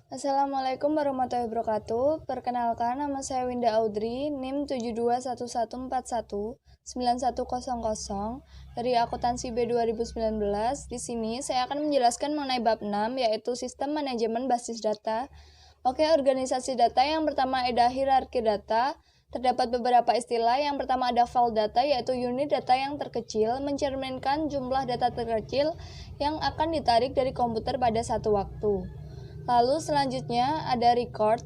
Assalamualaikum warahmatullahi wabarakatuh. Perkenalkan, nama saya Winda Audrey, NIM 7211419100 dari akuntansi B 2019. Di sini saya akan menjelaskan mengenai bab 6, yaitu sistem manajemen basis data. Oke, organisasi data yang pertama ada hierarki data. Terdapat beberapa istilah. Yang pertama ada file data, yaitu unit data yang terkecil, mencerminkan jumlah data terkecil yang akan ditarik dari komputer pada satu waktu. Lalu selanjutnya ada record,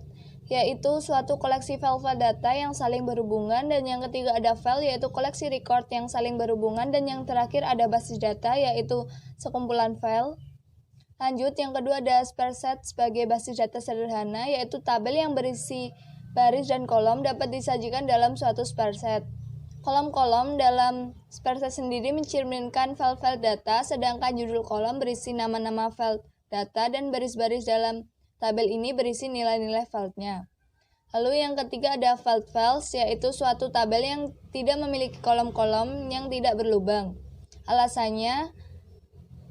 yaitu suatu koleksi file-file data yang saling berhubungan, dan yang ketiga ada file, yaitu koleksi record yang saling berhubungan, dan yang terakhir ada basis data, yaitu sekumpulan file. Lanjut, yang kedua ada spreadsheet sebagai basis data sederhana, yaitu tabel yang berisi baris dan kolom dapat disajikan dalam suatu spreadsheet. Kolom-kolom dalam spreadsheet sendiri mencerminkan file-file data, sedangkan judul kolom berisi nama-nama file data dan baris-baris dalam tabel ini berisi nilai-nilai filenya. Lalu yang ketiga ada filled files, yaitu suatu tabel yang tidak memiliki kolom-kolom yang tidak berlubang. Alasannya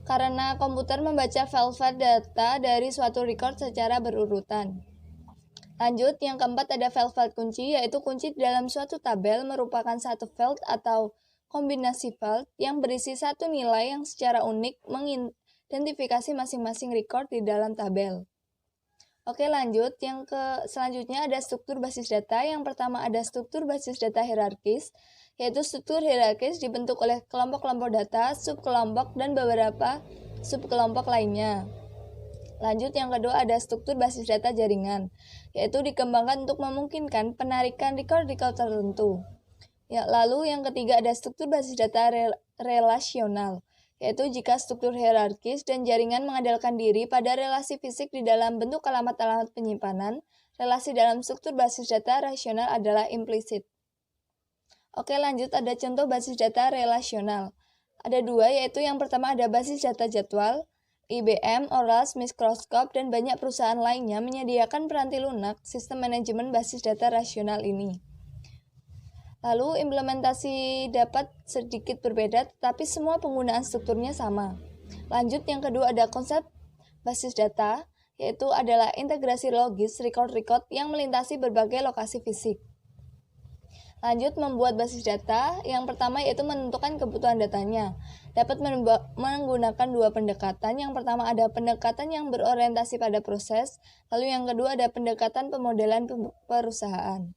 karena komputer membaca file-file data dari suatu record secara berurutan. Lanjut, yang keempat ada file-file kunci, yaitu kunci dalam suatu tabel merupakan satu field atau kombinasi field yang berisi satu nilai yang secara unik identifikasi masing-masing record di dalam tabel. Oke, lanjut. Selanjutnya ada struktur basis data. Yang pertama ada struktur basis data hierarkis, yaitu struktur hierarkis dibentuk oleh kelompok-kelompok data, subkelompok, dan beberapa subkelompok lainnya. Lanjut, yang kedua ada struktur basis data jaringan, yaitu dikembangkan untuk memungkinkan penarikan record-record tertentu. Lalu yang ketiga ada struktur basis data relasional, yaitu jika struktur hierarkis dan jaringan mengandalkan diri pada relasi fisik di dalam bentuk alamat-alamat penyimpanan, relasi dalam struktur basis data rasional adalah implisit. Oke, lanjut ada contoh basis data relasional. Ada dua, yaitu yang pertama ada basis data jadwal. IBM, Oracle, Microsoft, dan banyak perusahaan lainnya menyediakan peranti lunak sistem manajemen basis data rasional ini. Lalu implementasi dapat sedikit berbeda, tetapi semua penggunaan strukturnya sama. Lanjut, yang kedua ada konsep basis data, yaitu adalah integrasi logis record-record yang melintasi berbagai lokasi fisik. Lanjut, membuat basis data. Yang pertama yaitu menentukan kebutuhan datanya. Dapat menggunakan dua pendekatan. Yang pertama ada pendekatan yang berorientasi pada proses, lalu yang kedua ada pendekatan pemodelan perusahaan.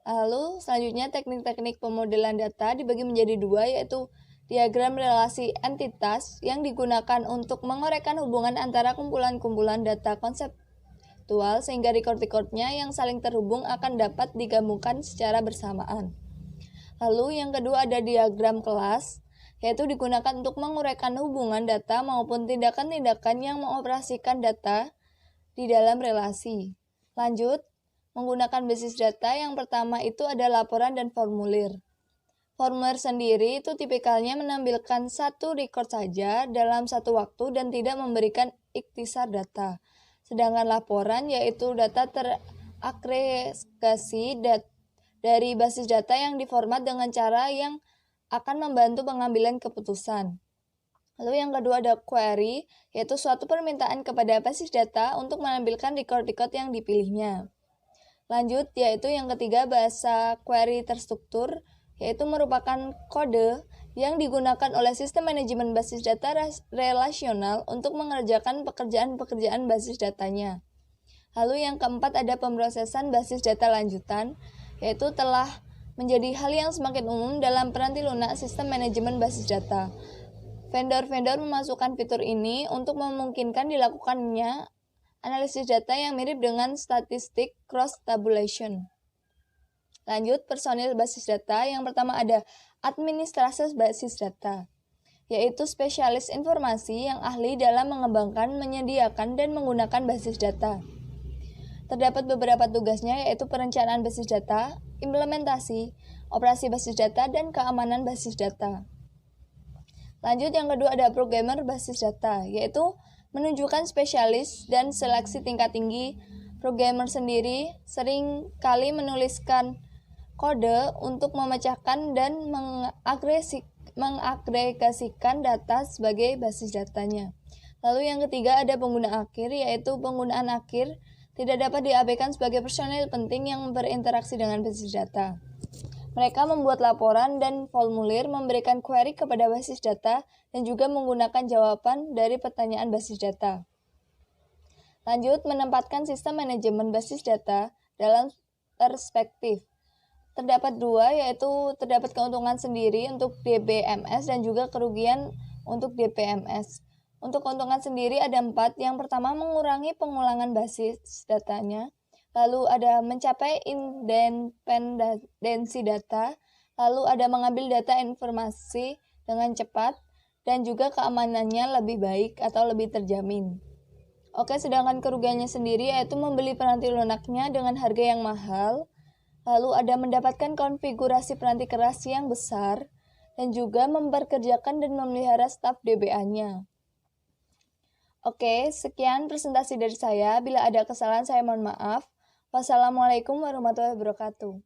Lalu selanjutnya teknik-teknik pemodelan data dibagi menjadi dua, yaitu diagram relasi entitas yang digunakan untuk menguraikan hubungan antara kumpulan-kumpulan data konseptual sehingga record-recordnya yang saling terhubung akan dapat digabungkan secara bersamaan. Lalu yang kedua ada diagram kelas, yaitu digunakan untuk menguraikan hubungan data maupun tindakan-tindakan yang mengoperasikan data di dalam relasi. Lanjut, menggunakan basis data yang pertama itu ada laporan dan formulir. Formulir sendiri itu tipikalnya menampilkan satu record saja dalam satu waktu dan tidak memberikan ikhtisar data. Sedangkan laporan yaitu data teragregasi dari basis data yang diformat dengan cara yang akan membantu pengambilan keputusan. Lalu yang kedua ada query, yaitu suatu permintaan kepada basis data untuk menampilkan record-record yang dipilihnya. Lanjut, yaitu yang ketiga bahasa query terstruktur, yaitu merupakan kode yang digunakan oleh sistem manajemen basis data relasional untuk mengerjakan pekerjaan-pekerjaan basis datanya. Lalu yang keempat ada pemrosesan basis data lanjutan, yaitu telah menjadi hal yang semakin umum dalam peranti lunak sistem manajemen basis data. Vendor-vendor memasukkan fitur ini untuk memungkinkan dilakukannya analisis data yang mirip dengan statistik cross tabulation. Lanjut, personil basis data. Yang pertama ada administrasi basis data, yaitu spesialis informasi yang ahli dalam mengembangkan, menyediakan, dan menggunakan basis data. Terdapat beberapa tugasnya, yaitu perencanaan basis data, implementasi, operasi basis data, dan keamanan basis data. Lanjut, yang kedua ada programmer basis data, yaitu menunjukkan spesialis dan seleksi tingkat tinggi. Programmer sendiri sering kali menuliskan kode untuk memecahkan dan mengagregasikan data sebagai basis datanya. Lalu yang ketiga ada pengguna akhir, yaitu penggunaan akhir tidak dapat diabaikan sebagai personil penting yang berinteraksi dengan basis data. Mereka membuat laporan dan formulir, memberikan query kepada basis data, dan juga menggunakan jawaban dari pertanyaan basis data. Lanjut, menempatkan sistem manajemen basis data dalam perspektif. Terdapat dua, yaitu terdapat keuntungan sendiri untuk DBMS dan juga kerugian untuk DPMS. Untuk keuntungan sendiri ada 4. Yang pertama, mengurangi pengulangan basis datanya. Lalu ada mencapai independensi data. Lalu ada mengambil data informasi dengan cepat. Dan juga keamanannya lebih baik atau lebih terjamin. Oke, sedangkan kerugiannya sendiri yaitu membeli peranti lunaknya dengan harga yang mahal. Lalu ada mendapatkan konfigurasi peranti keras yang besar. Dan juga memperkerjakan dan memelihara staf DBA-nya. Oke, sekian presentasi dari saya. Bila ada kesalahan, saya mohon maaf. Wassalamualaikum warahmatullahi wabarakatuh.